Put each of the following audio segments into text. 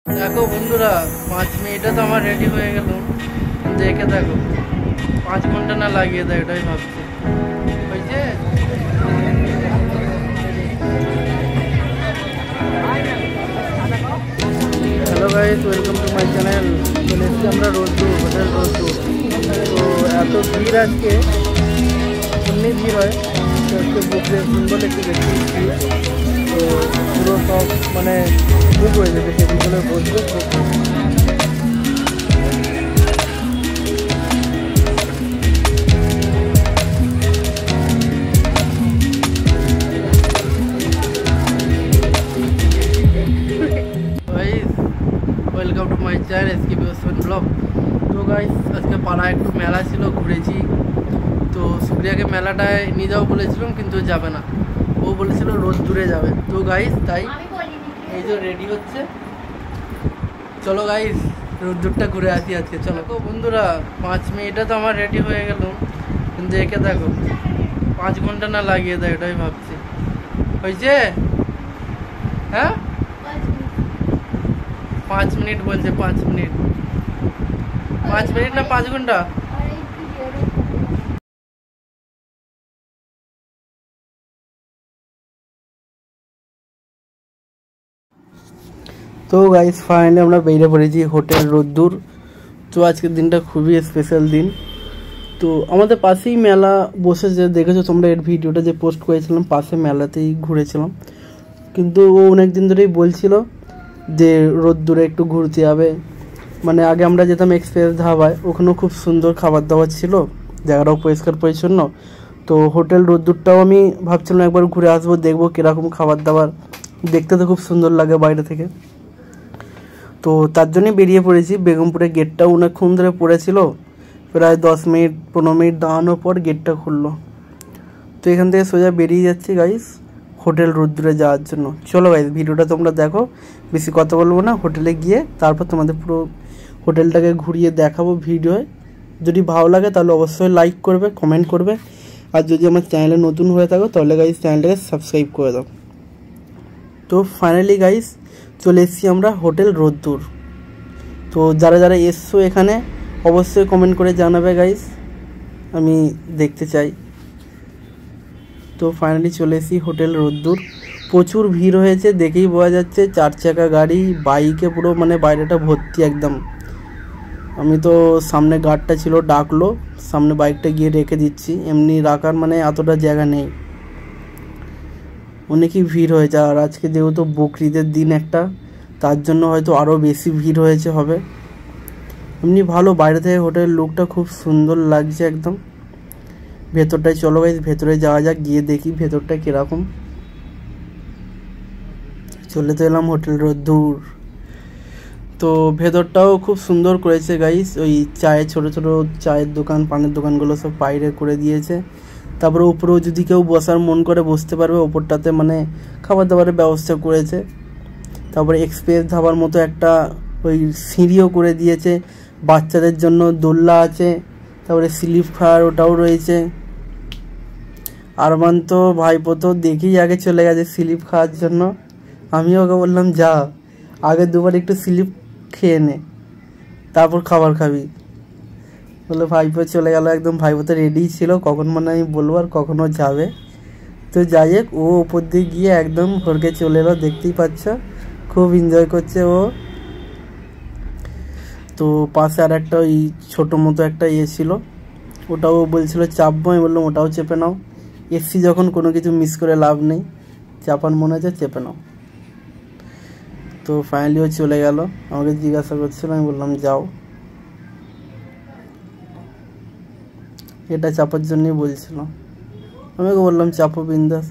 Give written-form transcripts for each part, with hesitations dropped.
দেখো বন্ধুরা, 5 মিনিটে তো আমার রেডি হয়ে গেল। দেখে দেখো 5 ঘন্টা না লাগিয়ে দেয়, এটাই ভাবছি। হয়েছে। Hello guys, welcome to my channel. চলে এসেছি আমরা রোদ্দুর, হোটেল রোদ্দুর। তো এত ভিড় আজকে, এমনি ভিড় হয় তো আজকে বুক বলে একটু বেশি ভিড়। তো পুরো সব মানে বুক হয়ে যাবে, সেদিনগুলো বসবে। Welcome to my channel এসকেপি Osman blog. তো গাইস, আজকে পাড়ায় একটু মেলা ছিল, ঘুরেছি। তো সুপ্রিয়াকে মেলাটায় নিয়ে যাও বলেছিলাম, কিন্তু যাবে না। ও বলেছিল রোদ্দুরে যাবে। তো গাইস তাই এই যে রেডি হচ্ছে। চলো গাইস, রোদ্দুরটা ঘুরে আসি আজকে। চলো বন্ধুরা, 5 মিনিটে তো আমার রেডি হয়ে গেল, কিন্তু একে দেখো 5 ঘন্টা না লাগিয়ে দেয়, এটাই ভাবছি। হয়েছে? হ্যাঁ, 5 মিনিট বলছে। 5 মিনিট, 5 মিনিট না 5 ঘন্টা? তো গাইস ফাইনালি আমরা বেরিয়ে পড়েছি হোটেল রোদ্দুর। তো আজকের দিনটা খুবই স্পেশাল দিন। তো আমাদের পাশেই মেলা বসেছে, দেখেছো তোমরা এর ভিডিওটা যে পোস্ট করেছিলাম, পাশে মেলাতেই ঘুরেছিলাম। কিন্তু ও অনেক দিন ধরেই বলছিল যে রোদ্দুরে একটু ঘুরতে যাবে। মানে আগে আমরা যেতাম এক্সপ্রেস ধাবায়, ওখানেও খুব সুন্দর খাবার দাবার ছিল, জায়গাটাও পরিষ্কার পরিচ্ছন্ন। তো হোটেল রোদ্দুরটাও আমি ভাবছিলাম একবার ঘুরে আসবো, দেখবো কীরকম খাবার দাবার। দেখতে তো খুব সুন্দর লাগে বাইরে থেকে। তো তার জন্যই বেরিয়ে পড়েছি। বেগমপুরের গেটটাও অনেকক্ষণ ধরে পড়েছিল, প্রায় 10-15 মিনিট দাঁড়ানোর পর গেটটা খুললো। তো এখান থেকে সোজা বেরিয়ে যাচ্ছি গাইস হোটেল রোদ্দুরে যাওয়ার জন্য। চলো গাইস, ভিডিওটা তোমরা দেখো, বেশি কথা বলবো না। হোটেলে গিয়ে তারপর তোমাদের পুরো হোটেলটাকে ঘুরিয়ে দেখাবো ভিডিওয়। যদি ভালো লাগে তাহলে অবশ্যই লাইক করবে, কমেন্ট করবে। আর যদি আমার চ্যানেলে নতুন হয়ে থাকো তাহলে গাইস চ্যানেলটাকে সাবস্ক্রাইব করে দাও। তো ফাইনালি গাইস চলে এসেছি আমরা হোটেল রোদ্দুর। তো যারা যারা এসছো এখানে অবশ্যই কমেন্ট করে জানাবে গাইস, আমি দেখতে চাই। তো ফাইনালি চলে এসেছি হোটেল রোদ্দুর। প্রচুর ভিড় হয়েছে, দেখেই বোঝা যাচ্ছে। 4 চাকা গাড়ি, বাইকে পুরো মানে বাইরেটা ভর্তি একদম। আমি তো সামনে গার্ডটা ছিল, ডাকলো, সামনে বাইকটা গিয়ে রেখে দিচ্ছি। এমনি রাখার মানে এতটা জায়গা নেই, অনেকই ভিড় হয়েছে। আর আজকে যেহেতু বকরিদের দিন একটা, তার জন্য হয়তো আরও বেশি ভিড় হয়েছে হবে। এমনি ভালো, বাইরে থেকে হোটেলের লুকটা খুব সুন্দর লাগছে একদম। ভেতরটায় চলো গাইস, ভেতরে যাওয়া যাক, গিয়ে দেখি ভেতরটা কীরকম। চলে তো এলাম হোটেল রোদ্দুর। তো ভেতরটাও খুব সুন্দর করেছে গাইস। ওই চায়ের ছোট ছোট চায়ের দোকান, পানের দোকানগুলো সব বাইরে করে দিয়েছে। তারপরে উপরেও যদি কেউ বসার মন করে বসতে পারবে, ওপরটাতে মানে খাবার দাবারের ব্যবস্থা করেছে। তারপরে এক্সপ্রেস ধাবার মতো একটা ওই সিঁড়িও করে দিয়েছে, বাচ্চাদের জন্য দোলনা আছে। তারপরে স্লিপ খাওয়ার ওটাও রয়েছে। আরমান তো ভাইপো তো দেখেই আগে চলে গেছে স্লিপ খাওয়ার জন্য। আমি ওকে বললাম যা, আগে দুবার একটু স্লিপ খেয়ে নে, তারপর খাবার খাবি। বলে ভাইপো চলে গেল একদম। ভাইপো তো রেডি ছিল, কখন মানে আমি বলবো আর কখনও যাবে। তো যাই হোক, ও ওপর দিয়ে গিয়ে একদম ভরকে চলে এলো, দেখতেই পাচ্ছ। খুব এনজয় করছে ও। তো পাশে আর একটা ওই ছোটো মতো একটা ইয়ে ছিল, ওটাও বলছিল চাপবো। আমি বললাম ওটাও চেপে নাও, এসছি যখন কোনো কিছু মিস করে লাভ নেই, চাপান মনে হচ্ছে চেপে নাও। তো ফাইনালি ও চলে গেল, আমাকে জিজ্ঞাসা করছিল, আমি বললাম যাও। এটা চাপার জন্যই বলছিল, আমি ওকে বললাম চাপো বিন্দাস।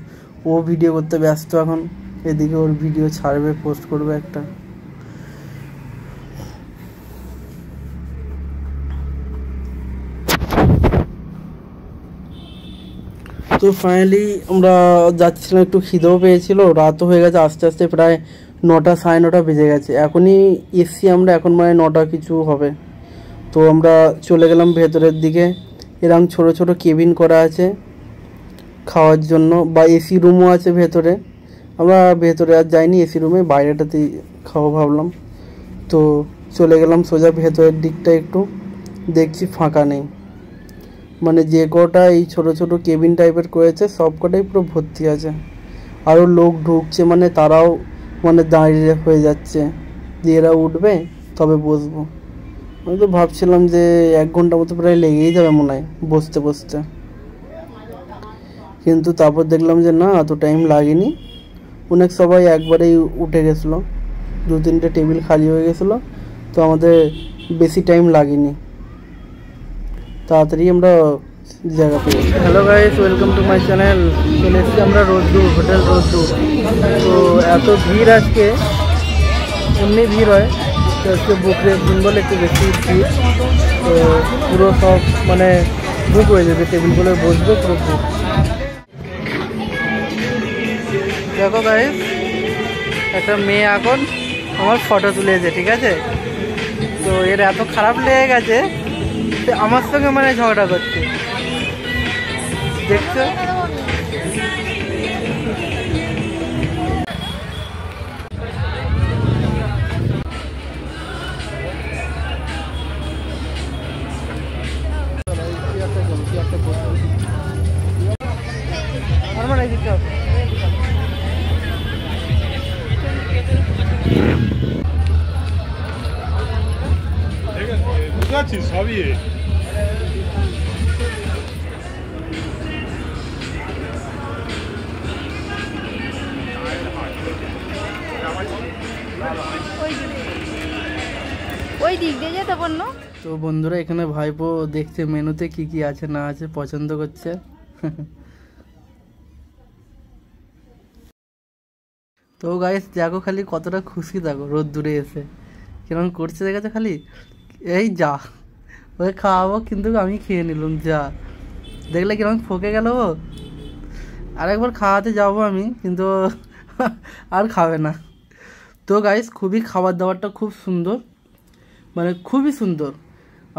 ও ভিডিও করতে ব্যস্ত এখন, এদিকে ওর ভিডিও ছাড়বে, পোস্ট করবে একটা। তো ফাইনালি আমরা যাচ্ছিলাম, একটু খিদেও পেয়েছিল, রাতও হয়ে গেছে আস্তে আস্তে, প্রায় 9টা 9:30 বেজে গেছে। এখনই এসছি আমরা, এখন মানে 9টা কিছু হবে। তো আমরা চলে গেলাম ভেতরের দিকে। এরকম ছোট ছোট কেবিন করা আছে খাওয়ার জন্য, বা এসি রুমও আছে ভেতরে। আমরা ভেতরে আর যাইনি, এসি রুমে বাইরেটাতেই খাওয়া ভাবলাম। তো চলে গেলাম সোজা ভেতরের দিকটা, একটু দেখছি ফাঁকা নেই, মানে যে কটা এই ছোটো ছোটো কেবিন টাইপের করেছে সব কটাই পুরো ভর্তি আছে। আরও লোক ঢুকছে, মানে তারাও মানে দাঁড়িয়ে হয়ে যাচ্ছে যে এরা উঠবে তবে বসবো। আমি তো ভাবছিলাম যে 1 ঘন্টা মতো প্রায় লেগেই যাবে মনে হয় বসতে বসতে, কিন্তু তারপর দেখলাম যে না, এত টাইম লাগেনি। অনেক সবাই একবারেই উঠে গেছিলো, 2-3টে টেবিল খালি হয়ে গেছিলো, তো আমাদের বেশি টাইম লাগেনি, তাড়াতাড়ি আমরা জায়গা পেয়ে। Hello guys, welcome to my channel. চলে এসেছি আমরা রোদ্দুর, হোটেল রোদ্দুর। তো এত ভিড় আজকে, এমনি ভিড় হয় তো আজকে বুকের দিন বলে একটু বেশি ভিড়। তো পুরো সব মানে বুক হয়ে যাবে, টেবিলগুলো বসবো পুরো বুক। দেখো গাইস, একটা মেয়ে এখন আমার ফটো তুলেছে, ঠিক আছে? তো এর এত খারাপ লেগে গেছে আমার সঙ্গে মানে ঝগড়া করছে, দেখছো? সবই ওই দিক দিয়ে যেতে পারলো। তো বন্ধুরা, এখানে ভাইপো দেখছে মেনুতে কি কি আছে না আছে, পছন্দ করছে। তো গাইস দেখো খালি কতটা খুশি, দেখো রোদ্দুরে এসে কিরকম করছে, দেখেছো খালি এই যা ওকে খাওয়াবো, কিন্তু আমি খেয়ে নিলাম যা, দেখলে কিরকম ফকে গেল ও। আরেকবার খাওয়াতে যাবো আমি, কিন্তু আর খাবে না। তো গাইস খুবই খাবার দাবারটা খুব সুন্দর, মানে খুবই সুন্দর,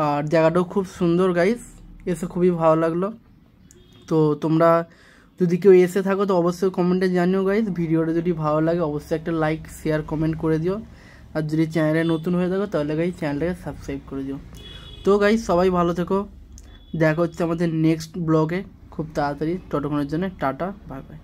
আর জায়গাটাও খুব সুন্দর গাইস, এসে খুবই ভালো লাগলো। তো তোমরা যদি কেউ এসে থাকো তো অবশ্যই কমেন্টে জানিও গাইস। ভিডিওটা যদি ভালো লাগে অবশ্যই একটা লাইক শেয়ার কমেন্ট করে দিও, আর যদি চ্যানেলে নতুন হয়ে থাকো তাহলে গাইস চ্যানেলটাকে সাবস্ক্রাইব করে দিও। তো গাইস সবাই ভালো থেকো, দেখা হচ্ছে আমাদের নেক্সট ব্লগে খুব তাড়াতাড়ি। ততক্ষণের জন্য টাটা, বাই বাই।